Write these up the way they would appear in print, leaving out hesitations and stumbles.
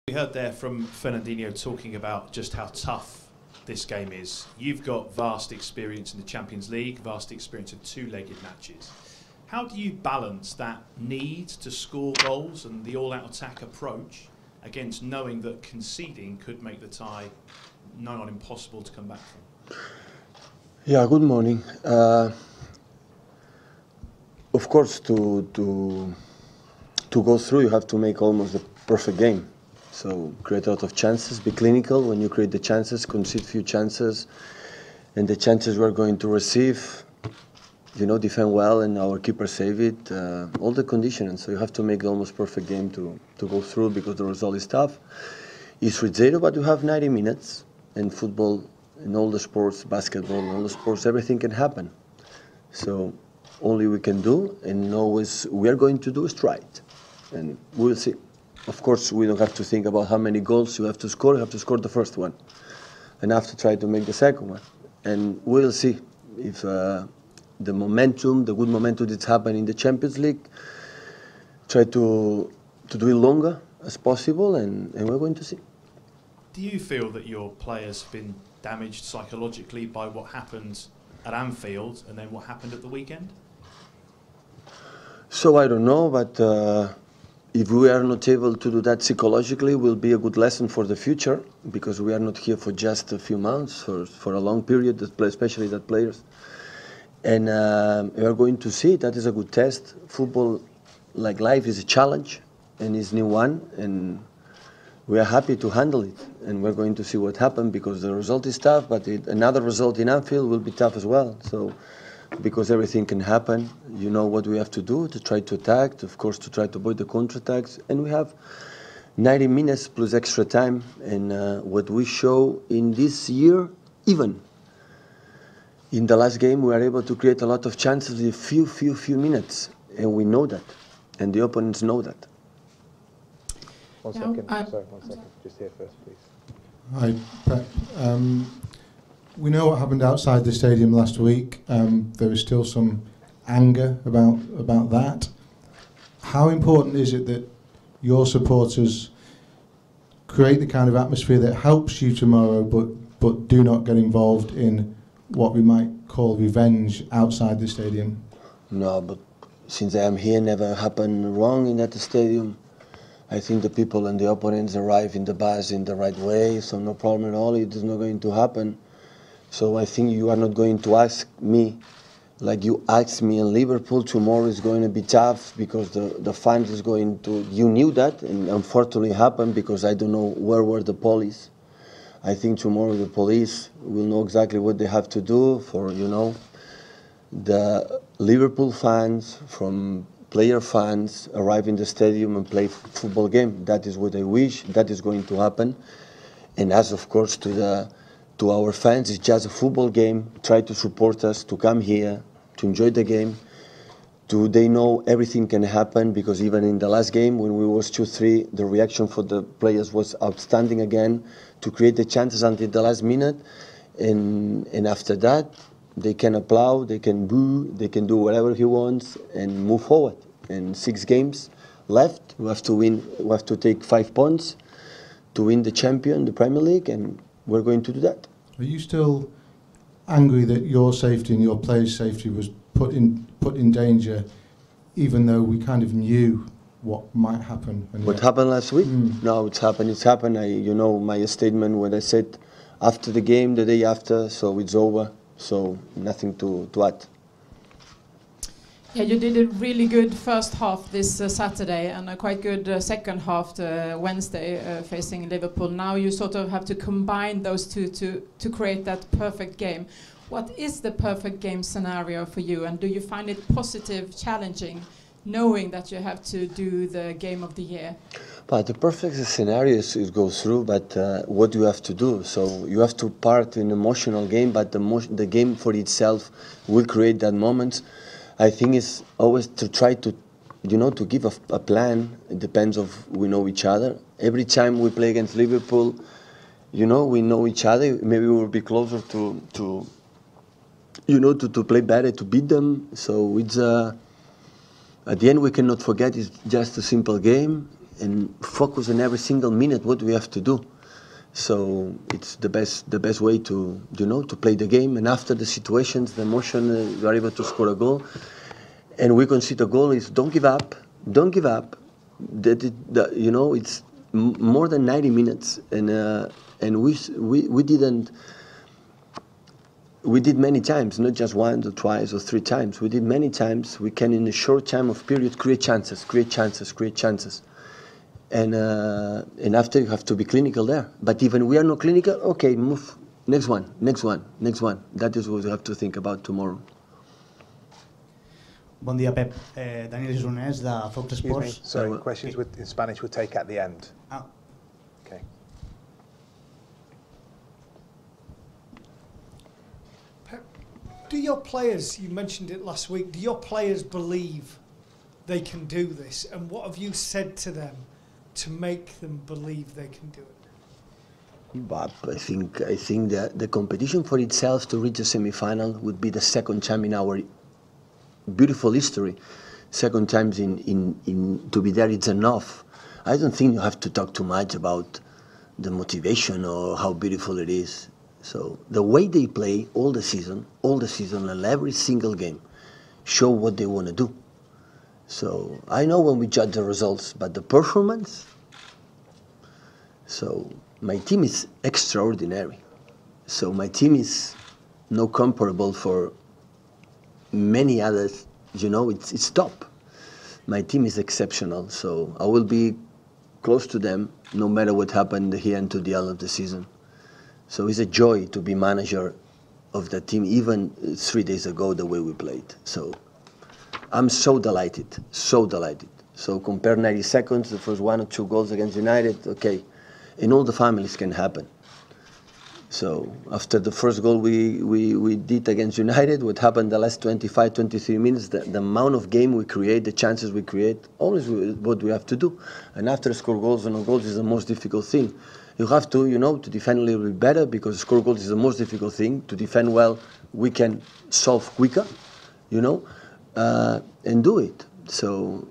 We heard there from Fernandinho talking about just how tough this game is. You've got vast experience in the Champions League, vast experience of two-legged matches. How do you balance that need to score goals and the all-out attack approach against knowing that conceding could make the tie nigh on impossible to come back from? Yeah, good morning. Of course, to go through, you have to make almost the perfect game. So create a lot of chances, be clinical when you create the chances, concede few chances, and the chances we're going to receive, defend well, and our keeper save it. All the conditions. So you have to make the almost perfect game to go through, because the result is tough. It's 3-0, but you have 90 minutes, and football, in all the sports, basketball, in all the sports, everything can happen. So only we can do, and always we are going to do is try it, and we'll see. Of course, we don't have to think about how many goals you have to score. You have to score the first one, and have to try to make the second one. And we'll see if the momentum, the good momentum that's happened in the Champions League, try to do it longer as possible, and we're going to see. Do you feel that your players have been damaged psychologically by what happened at Anfield and then what happened at the weekend? So I don't know, but if we are not able to do that psychologically, it will be a good lesson for the future, because we are not here for just a few months, for a long period, especially that players. And we are going to see. That is a good test. Football, like life, is a challenge, and is new one, and we are happy to handle it. And we're going to see what happens, because the result is tough, but another result in Anfield will be tough as well. So, because everything can happen, you know what we have to do to try to attack, of course, to try to avoid the counterattacks. And we have 90 minutes plus extra time. And what we show in this year, even in the last game, we are able to create a lot of chances in few minutes. And we know that. And the opponents know that. One second. Sorry, 1 second. Just here first, please. Hi, Pep. We know what happened outside the stadium last week. There was still some anger about that. How important is it that your supporters create the kind of atmosphere that helps you tomorrow, but do not get involved in what we might call revenge outside the stadium? No, but since I am here, never happened wrong in that stadium. I think the people and the opponents arrive in the bus in the right way, so no problem at all. It is not going to happen. So I think you are not going to ask me like you asked me in Liverpool. Tomorrow is going to be tough because the fans is going to. You knew that, and unfortunately happened because I don't know where were the police. I think tomorrow the police will know exactly what they have to do for the Liverpool fans, from player fans, arrive in the stadium and play football game. That is what I wish. That is going to happen, and as of course to our fans, it's just a football game. Try to support us, to come here, to enjoy the game. They know everything can happen, because even in the last game when we was 2-3, the reaction for the players was outstanding again, to create the chances until the last minute. And after that, they can applaud, they can boo, they can do whatever he wants and move forward. And 6 games left, we have to win. We have to take 5 points to win the champion, the Premier League, and we're going to do that. Are you still angry that your safety and your players' safety was put in danger, even though we kind of knew what might happen? What happened last week? No, it's happened. It's happened. My statement when I said after the game, the day after, so it's over. So nothing to add. Yeah, you did a really good first half this Saturday, and a quite good second half Wednesday facing Liverpool. Now you sort of have to combine those two to create that perfect game. What is the perfect game scenario for you, and do you find it positive, challenging, knowing that you have to do the game of the year? But the perfect scenario is go through, but what you have to do. So you have to part in an emotional game, but the game for itself will create that moment. I think it's always to try to, to give a plan. It depends of we know each other. Every time we play against Liverpool, we know each other. Maybe we will be closer to play better, to beat them. So it's at the end we cannot forget it's just a simple game. and focus on every single minute what we have to do. So it's the best way to to play the game. And after the situations, the emotion, you are able to score a goal. And we concede a goal is don't give up, don't give up. It's more than 90 minutes, and we didn't. We did many times, not just once or twice or three times. We did many times. We can, in a short time of period, create chances. And after you have to be clinical there. But even we are not clinical, okay, move. Next one. That is what we have to think about tomorrow. Bon dia, Pep. Daniel Junés, de Fox Sports. Sorry, questions in Spanish we'll take at the end. Ah. Okay. Pep, do your players, you mentioned it last week, do your players believe they can do this? And what have you said to them to make them believe they can do it? But I think that the competition for itself to reach a semi-final would be the second time in our beautiful history. Second times in to be there, it's enough. I don't think you have to talk too much about the motivation or how beautiful it is. So the way they play all the season and every single game show what they want to do. So I know when we judge the results, but the performance. So my team is extraordinary. So my team is no comparable for many others. It's top. My team is exceptional. So I will be close to them no matter what happened here until the end of the season. So it's a joy to be manager of the team, even 3 days ago, the way we played. So I'm so delighted. So compare 90 seconds, the first 1 or 2 goals against United, okay. And all the families can happen. So after the first goal we did against United, what happened the last 25, 23 minutes, the amount of game we create, the chances we create, always what we have to do. And after score goals and no goals is the most difficult thing. You have to, to defend a little bit better, because score goals is the most difficult thing. To defend well, we can solve quicker, and do it. So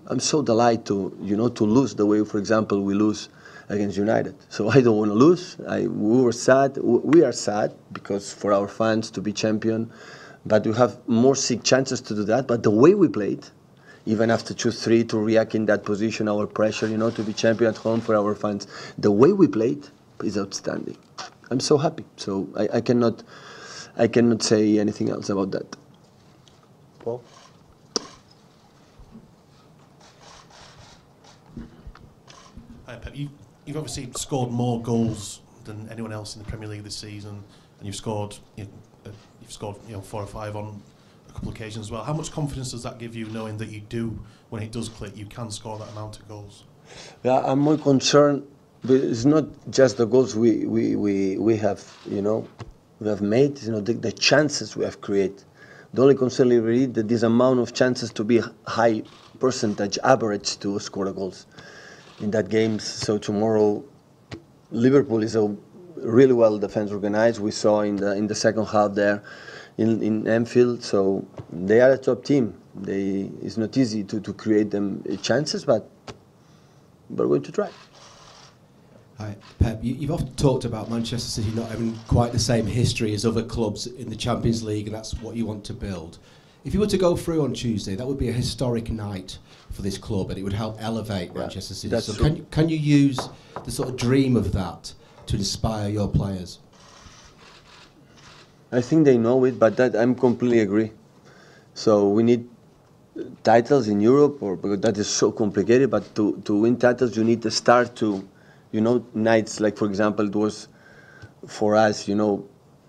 I'm so delighted to lose the way, for example, we lose against United. So I don't want to lose. We are sad because for our fans to be champion, but we have more chances to do that. But the way we played, even after 2-3, to react in that position, our pressure, to be champion at home for our fans, the way we played is outstanding. I'm so happy. So I cannot say anything else about that. Paul? Hi, Pep. You've obviously scored more goals than anyone else in the Premier League this season, and you've scored 4 or 5 on a couple of occasions as well. How much confidence does that give you, knowing that you do, when it does click, you can score that amount of goals? Yeah, I'm more concerned. But it's not just the goals we have, we have made. The chances we have created. The only concern really that this amount of chances to be high percentage average to score the goals in that game. So tomorrow, Liverpool is a really well defense organized. We saw in the second half there in Anfield. So they are a top team. It's not easy to create them chances, but we're going to try. Hi, Pep. You've often talked about Manchester City not having quite the same history as other clubs in the Champions League, and that's what you want to build. If you were to go through on Tuesday, that would be a historic night for this club, and it would help elevate Manchester City. So can you use the sort of dream of that to inspire your players? I think they know it, but that I'm completely agree. So we need titles in Europe, because that is so complicated. But to win titles, you need to start to, nights like, for example, it was for us,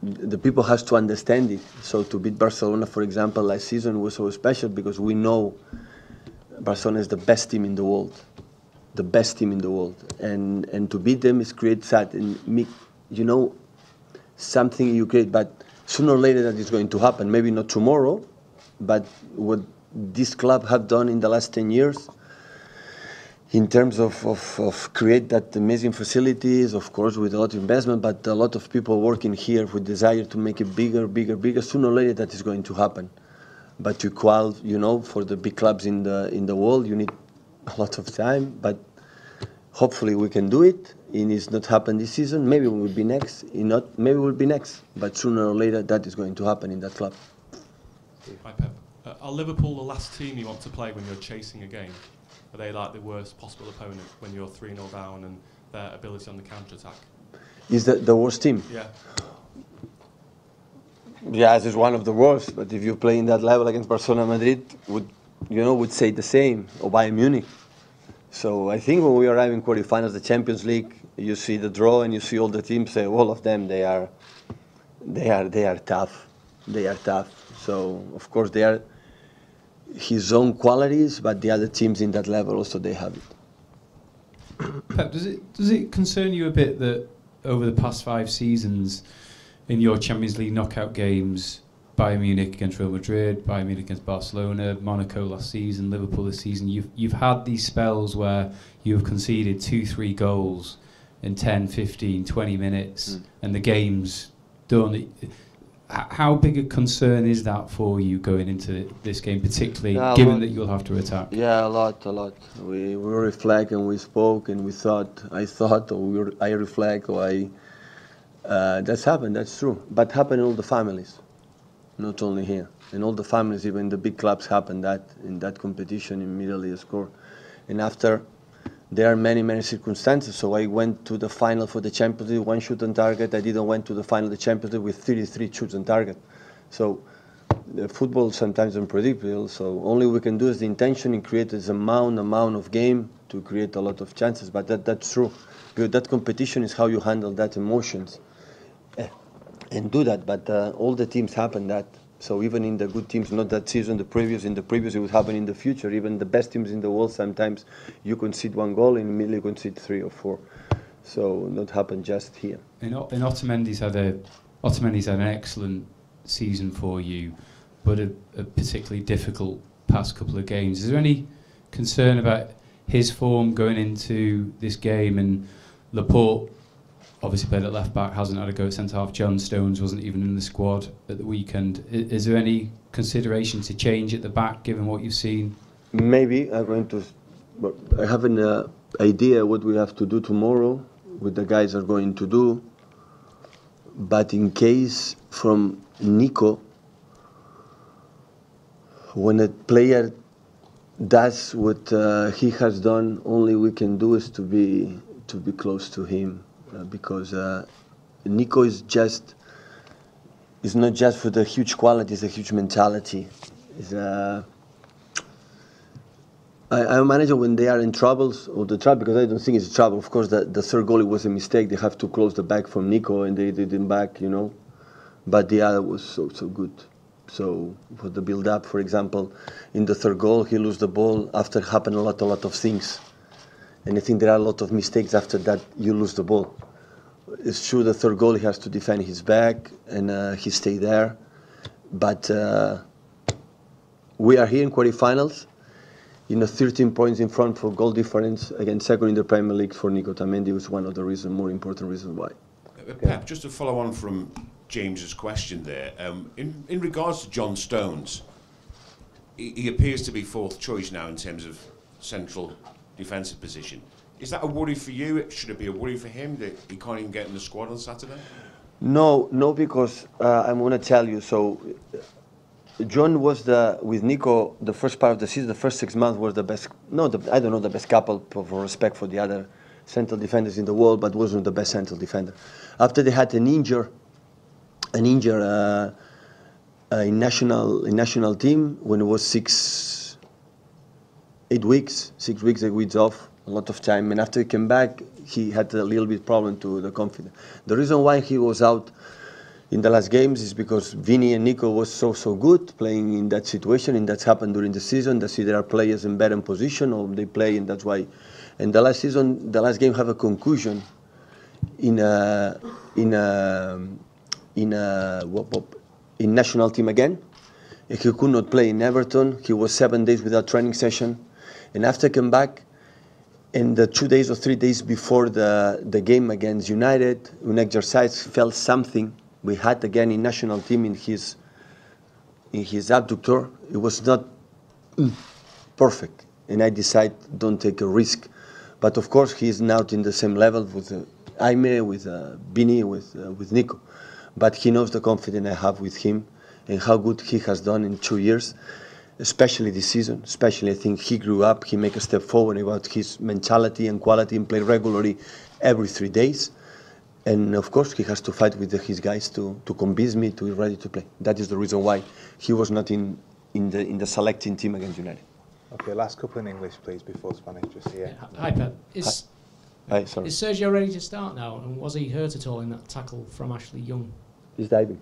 the people has to understand it. So to beat Barcelona, for example, last season was so special because we know Barcelona is the best team in the world, and to beat them is create that and make, something you create. But sooner or later that is going to happen. Maybe not tomorrow, but what this club have done in the last 10 years. In terms of create that amazing facilities, of course, with a lot of investment, but a lot of people working here with desire to make it bigger. Sooner or later, that is going to happen. But to qualify, for the big clubs in the world, you need a lot of time, but hopefully we can do it. And it's not happened this season. Maybe we will be next. If not, maybe we'll be next. But sooner or later, that is going to happen in that club. Hi, Pep. Are Liverpool the last team you want to play when you're chasing a game? Are they like the worst possible opponent when you're 3-0 down and their ability on the counter-attack? Is that the worst team? Yeah. Yes, it's one of the worst. But if you play in that level against Barcelona, Madrid, would say the same, or Bayern Munich. So I think when we arrive in quarterfinals, the Champions League, you see the draw and you see all the teams. All of them, they are tough. They are tough. So of course they are his own qualities, but the other teams in that level also they have it. Pep, does it concern you a bit that over the past 5 seasons, in your Champions League knockout games, Bayern Munich against Real Madrid, Bayern Munich against Barcelona, Monaco last season, Liverpool this season, you've had these spells where you've conceded 2-3 goals in 10, 15, 20 minutes, and the game's done. How big a concern is that for you going into this game, particularly given that you'll have to attack? Yeah, a lot. We reflect and we spoke and we thought. I reflect, that's happened. That's true. But happened in all the families, not only here. In all the families, even the big clubs happened that in that competition immediately score, and after. There are many circumstances. So I went to the final for the Champions League, 1 shot on target. I didn't went to the final of the Champions League with 33 shoots on target. So the football is sometimes unpredictable. So only we can do is the intention and create this amount of game to create a lot of chances. But that's true. Because that competition is how you handle that emotions and do that. But all the teams happen that. So even in the good teams, not that season, in the previous, it would happen in the future. Even the best teams in the world, sometimes you concede 1 goal and immediately concede 3 or 4. So not happen just here. And Otamendi's had an excellent season for you, but a particularly difficult past couple of games. Is there any concern about his form going into this game? And Laporte obviously played at left back, hasn't had a go at centre half. John Stones wasn't even in the squad at the weekend. Is there any consideration to change at the back, given what you've seen? Maybe I have an idea what we have to do tomorrow, what the guys are going to do. But in case from Nico, when a player does what he has done, only we can do is to be close to him. Because Nico is not just for the huge quality, it's a huge mentality. I imagine when they are in troubles, or the trouble, because I don't think it's trouble. Of course, the third goal, it was a mistake. They have to close the back from Nico, and they didn't back, But the other was so good. So for the build-up, for example, in the third goal, he lose the ball after happen a lot of things. And I think there are a lot of mistakes after that you lose the ball. It's true the third goal he has to defend his back and he stay there. But we are here in quarterfinals, 13 points in front for goal difference against second in the Premier League for Nico Otamendi was one of the more important reasons why. Pep, just to follow on from James's question there, in regards to John Stones, he appears to be 4th choice now in terms of central defensive position. Is that a worry for you? Should it be a worry for him that he can't even get in the squad on Saturday? No, because I'm going to tell you. So John was with Nico the first part of the season. The first 6 months was the best. I don't know the best couple for respect for the other central defenders in the world, but wasn't the best central defender. After they had an injury in national team when it was 6 weeks, 6 weeks off, a lot of time, and after he came back, he had a little bit problem to the confidence. The reason why he was out in the last games is because Vini and Nico was so good playing in that situation, and that's happened during the season. They see there are players in better position, or they play, and that's why. And the last game have a concussion in national team again. He could not play in Everton. He was 7 days without training session, and after came back. And the 2 days or 3 days before the game against United, an exercise felt something we had again in national team in his abductor. It was not perfect. and I decide don't take a risk. But of course, he is not in the same level with Jaime, with Bini, with Nico. But he knows the confidence I have with him and how good he has done in 2 years, especially this season. Especially, I think he grew up, he made a step forward about his mentality and quality and play regularly every 3 days. And of course, he has to fight with his guys to convince me to be ready to play. That is the reason why he was not in the selecting team against United. Okay, last couple in English, please, before Spanish. Just here. Hi, Pep. Hi, sorry. Is Sergio ready to start now? And was he hurt at all in that tackle from Ashley Young? He's diving.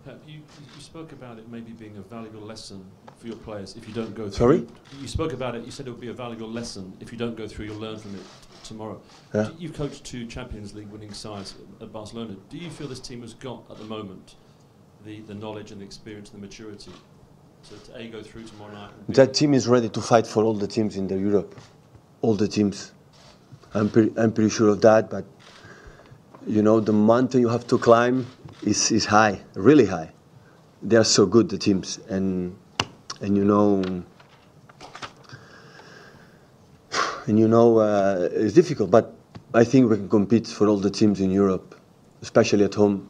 Pep, you spoke about it maybe being a valuable lesson for your players if you don't go through. Sorry? You spoke about it, you said it would be a valuable lesson. If you don't go through, you'll learn from it tomorrow. Yeah. You've coached 2 Champions League winning sides at Barcelona. Do you feel this team has got, at the moment, the knowledge and the experience and the maturity to A, go through tomorrow night? That team is ready to fight for all the teams in Europe. All the teams. I'm pretty sure of that, but you know, the mountain you have to climb is high, really high. They are so good, the teams, and you know, it's difficult, but I think we can compete for all the teams in Europe, especially at home.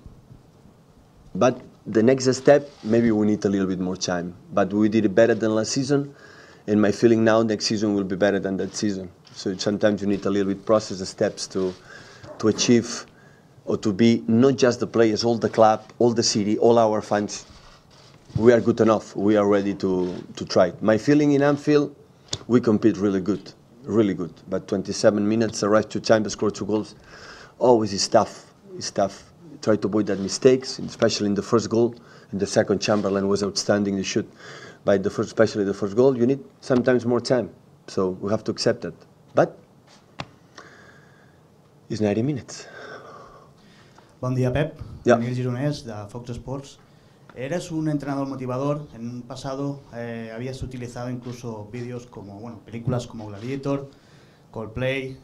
But the next step, maybe we need a little bit more time. But we did it better than last season, and my feeling now next season will be better than that season. So sometimes you need a little bit process of steps to achieve, or to be not just the players, all the club, all the city, all our fans. We are good enough. We are ready to try. My feeling in Anfield, we compete really good, really good. But 27 minutes, arrive 2 times, score 2 goals. Always is tough. It's tough. Try to avoid that mistakes, especially in the first goal. In the second, Chamberlain was outstanding. The shoot, but especially the first goal, you need sometimes more time. So we have to accept that. But it's 90 minutes. Bon dia, Pep. Yeah. Daniel Gironès, de Fox Sports. Eres un entrenador motivador. En un pasado habías utilizado incluso vídeos como, bueno, películas como Gladiator, Coldplay.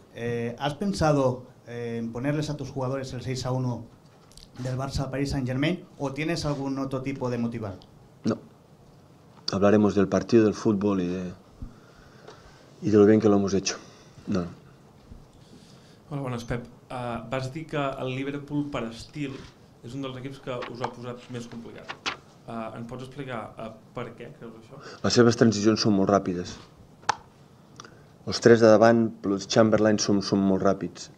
¿Has pensado en ponerles a tus jugadores el 6-1 del Barça al Paris Saint-Germain o tienes algún otro tipo de motivar? No. Hablaremos del partido, del fútbol y de lo bien que lo hemos hecho. No. Hola, bones, Pep. Vas dir que el Liverpool, per estil, és un dels equips que us ha posat més complicat. Ens pots explicar per què creus això? Les seves transicions són molt ràpides. Els 3 de davant, els Chamberlain, són molt ràpids.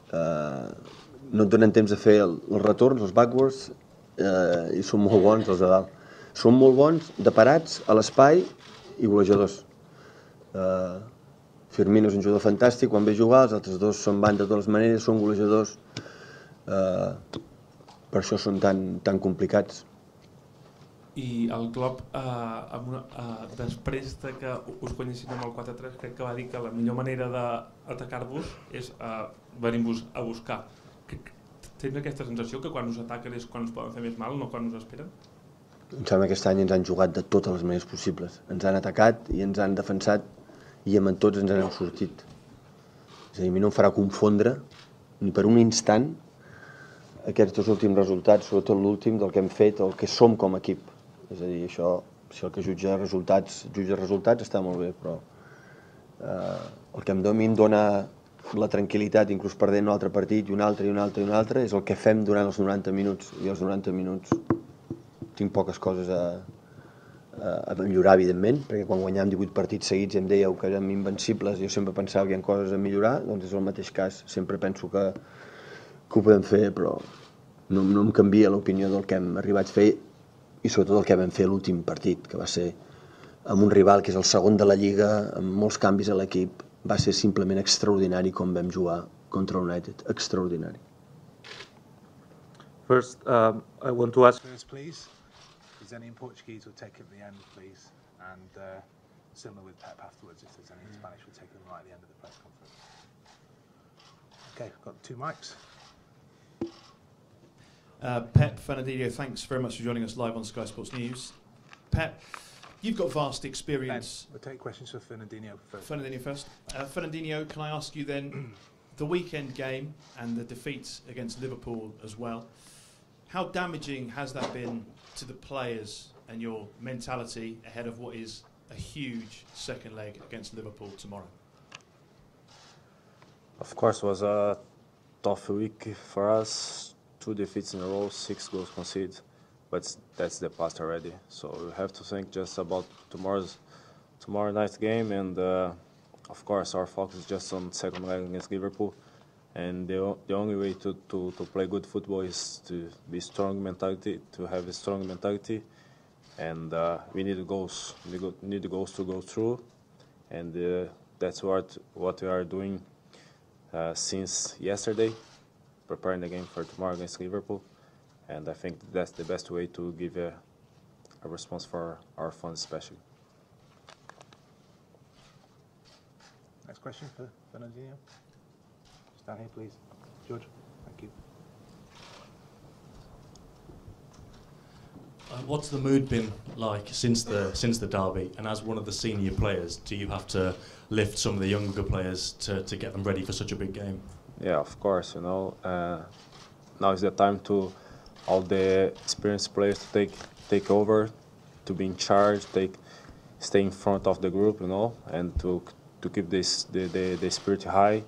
No et donen temps de fer els retorns, els backwards, i són molt bons els de dalt. Són molt bons de parats, a l'espai i golejadors. Firmino és un jugador fantàstic, quan ve jugar, els altres 2 són banda de totes maneres, són golejadors. Per això són tan complicats. I el Klopp, després de que us guanyessin amb el 4-3, crec que va dir que la millor manera d'atacar-vos és venir-vos a buscar. Tens aquesta sensació que quan us ataquen és quan us poden fer més mal, no quan us esperen? Em sembla que aquest any ens han jugat de totes les maneres possibles. Ens han atacat i ens han defensat i amb tots ens n'hem sortit. És a dir, a mi no em farà confondre ni per un instant aquests 2 últims resultats, sobretot l'últim del que hem fet, el que som com a equip. És a dir, això, si el que jutja resultats està molt bé, però el que a mi em dona la tranquil·litat, inclús perdent un altre partit i un altre, és el que fem durant els 90 minuts. I els 90 minuts tinc poques coses a millorar, evidentment, perquè quan guanyàvem 18 partits seguits em dèieu que érem invencibles i jo sempre pensava que hi ha coses a millorar, doncs és el mateix cas. Sempre penso que ho podem fer, però no em canvia l'opinió del que hem arribat a fer i sobretot el que vam fer l'últim partit, que va ser amb un rival que és el segon de la Lliga, amb molts canvis a l'equip. Va ser simplement extraordinari com vam jugar contra United. Extraordinari. First, I want to ask... First, please. If there's any in Portuguese, we'll take it at the end, please. And similar with Pep afterwards, if there's any in Spanish, we'll take them right at the end of the press conference. Okay, I've got 2 mics. Pep, Fernandinho, thanks very much for joining us live on Sky Sports News. Pep, you've got vast experience. Ben, we'll take questions for Fernandinho first. Fernandinho first. Fernandinho, can I ask you then, the weekend game and the defeat against Liverpool as well, how damaging has that been to the players and your mentality ahead of what is a huge second leg against Liverpool tomorrow? Of course, it was a tough week for us. 2 defeats in a row, 6 goals conceded, but that's the past already. So we have to think just about tomorrow night's game, and of course our focus is just on second leg against Liverpool. And the only way to play good football is to be strong mentality, to have a strong mentality, and we need the goals. We need the goals to go through, and that's what we are doing since yesterday, preparing the game for tomorrow against Liverpool. And I think that's the best way to give a response for our fans especially. Next question for Fernandinho. Stand here, please. George, thank you. What's the mood been like since the derby? And as one of the senior players, do you have to lift some of the younger players to get them ready for such a big game? Yeah, of course. You know, now is the time to all the experienced players to take over, to be in charge, stay in front of the group, you know, and to keep the spirit high.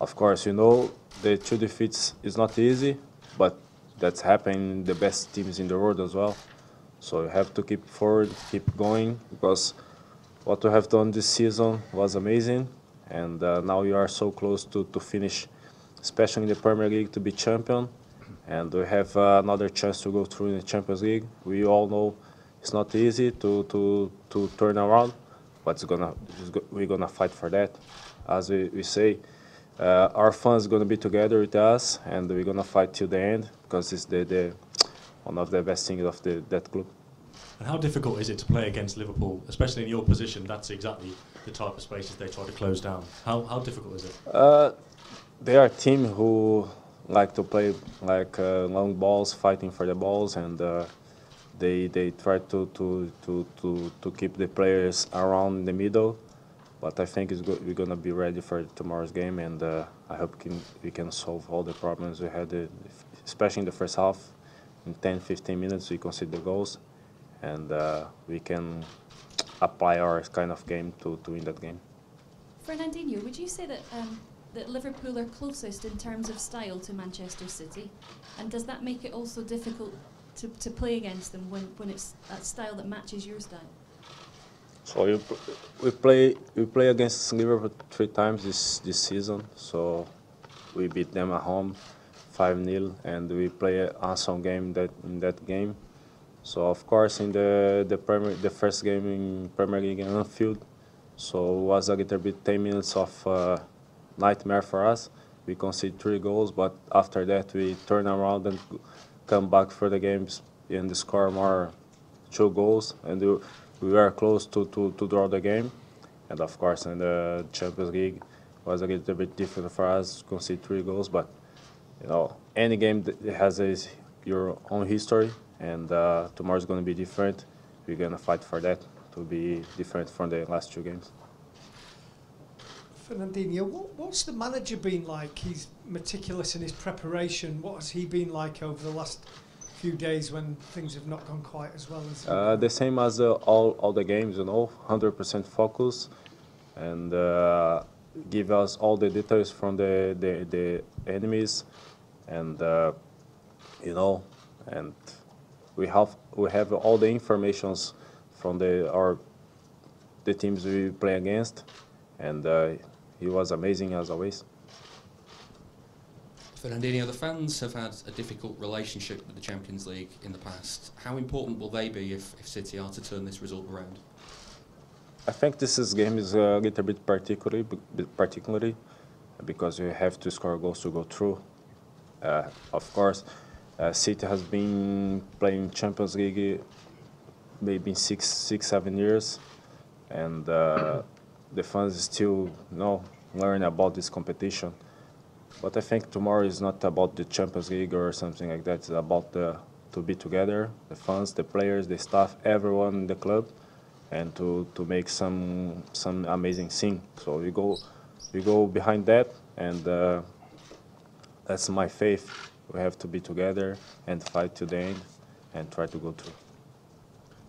Of course, you know, the 2 defeats is not easy, but that's happening in the best teams in the world as well. So you have to keep forward, keep going, because what we have done this season was amazing, and now we are so close to finish, especially in the Premier League, to be champion, and we have another chance to go through in the Champions League. We all know it's not easy to turn around, but we're gonna fight for that. As we say, our fans gonna be together with us, and we're gonna fight till the end, because it's the one of the best things of that club. And how difficult is it to play against Liverpool, especially in your position? That's exactly the type of spaces they try to close down. How difficult is it? They are a team who like to play like long balls, fighting for the balls, and they try to keep the players around the middle. But I think we're gonna be ready for tomorrow's game, and I hope we can solve all the problems we had, especially in the first half. In 10-15 minutes, we concede the goals, and we can apply our kind of game to win that game. Fernandinho, would you say that that Liverpool are closest in terms of style to Manchester City, and does that make it also difficult to play against them when it's that style that matches your style? So we play against Liverpool 3 times this season. So we beat them at home 5-0, and we play an awesome game in that game. So of course in the first game in Premier League in Anfield, so it was a little bit 10 minutes of nightmare for us. We conceded 3 goals, but after that we turn around and come back for the games and score more 2 goals, and we were close to draw the game. And of course in the Champions League it was a little bit difficult for us to concede 3 goals, but you know, any game has your own history, and tomorrow's going to be different. We're going to fight for that to be different from the last 2 games. Fernandinho, what's the manager been like? He's meticulous in his preparation. What has he been like over the last few days when things have not gone quite as well as... The same as all the games, you know, 100% focus, and give us all the details from the enemies, and you know, and we have all the informations from the teams we play against, and he was amazing as always. Fernandinho, the fans have had a difficult relationship with the Champions League in the past. How important will they be if City are to turn this result around? I think this game is a little bit particularly because you have to score goals to go through. Of course, City has been playing Champions League maybe 6-7 years, and the fans still learn about this competition. But I think tomorrow is not about the Champions League or something like that. It's about to be together, the fans, the players, the staff, everyone in the club, and to make some amazing thing. So we go behind that, and that's my faith. We have to be together and fight to the end and try to go through.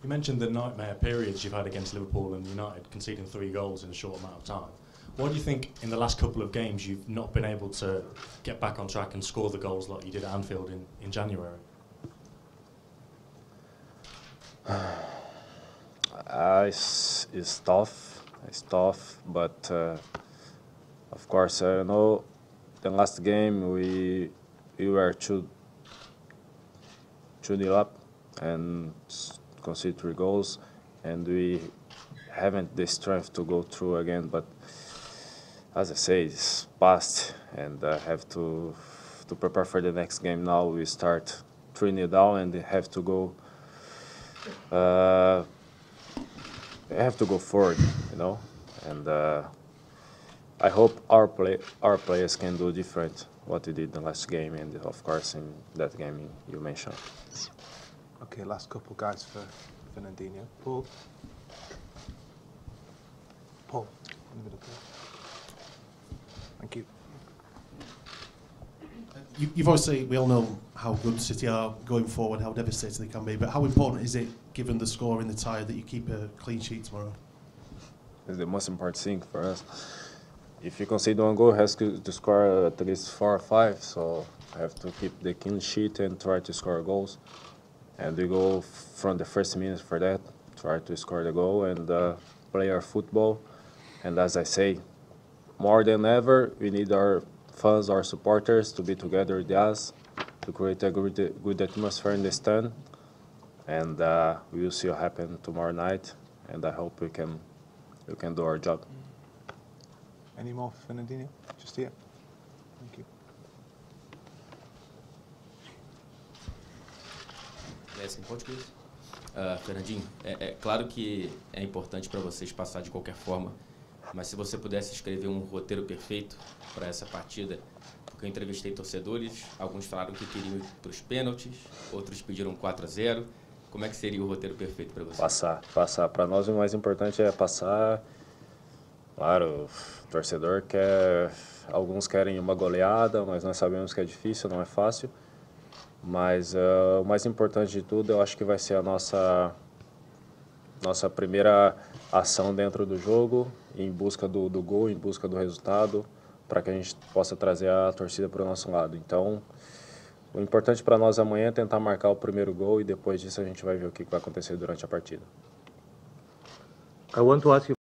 You mentioned the nightmare periods you've had against Liverpool and United, conceding 3 goals in a short amount of time. Why do you think in the last couple of games you've not been able to get back on track and score the goals like you did at Anfield in January? It's tough. It's tough, but of course, I know the last game we were 2-0 up and conceded 3 goals, and we haven't the strength to go through again. But as I say, it's past, and I have to prepare for the next game. Now we start 3-0 down, and they have to go. They have to go forward, you know, and I hope our players can do different what we did in the last game, and of course in that game you mentioned. Okay, last couple guys for Fernandinho. Paul. Paul, in the middle. Thank you. You've obviously, we all know how good City are going forward, how devastating they can be, but how important is it, given the score in the tie, that you keep a clean sheet tomorrow? It's the most important thing for us. If you concede 1 goal, it has to score at least 4 or 5, so I have to keep the clean sheet and try to score goals. And we go from the first minute for that, try to score the goal and play our football. And as I say, more than ever, we need our fans, our supporters to be together with us, to create a good atmosphere in the stand. And we will see what happens tomorrow night, and I hope we can do our job. Any more for Fernandinho? Just here. Thank you. Em português. Fernandinho, é claro que é importante para vocês passar de qualquer forma, mas se você pudesse escrever um roteiro perfeito para essa partida, porque eu entrevistei torcedores, alguns falaram que queriam ir para os pênaltis, outros pediram 4-0. Como é que seria o roteiro perfeito para vocês? Passar. Para nós o mais importante é passar. Claro, o torcedor quer, alguns querem uma goleada, mas nós sabemos que é difícil, não é fácil. Mas o mais importante de tudo, eu acho que vai ser a nossa primeira ação dentro do jogo, em busca do gol, em busca do resultado, para que a gente possa trazer a torcida para o nosso lado. Então, o importante para nós amanhã é tentar marcar o primeiro gol e depois disso a gente vai ver o que vai acontecer durante a partida. I want to ask you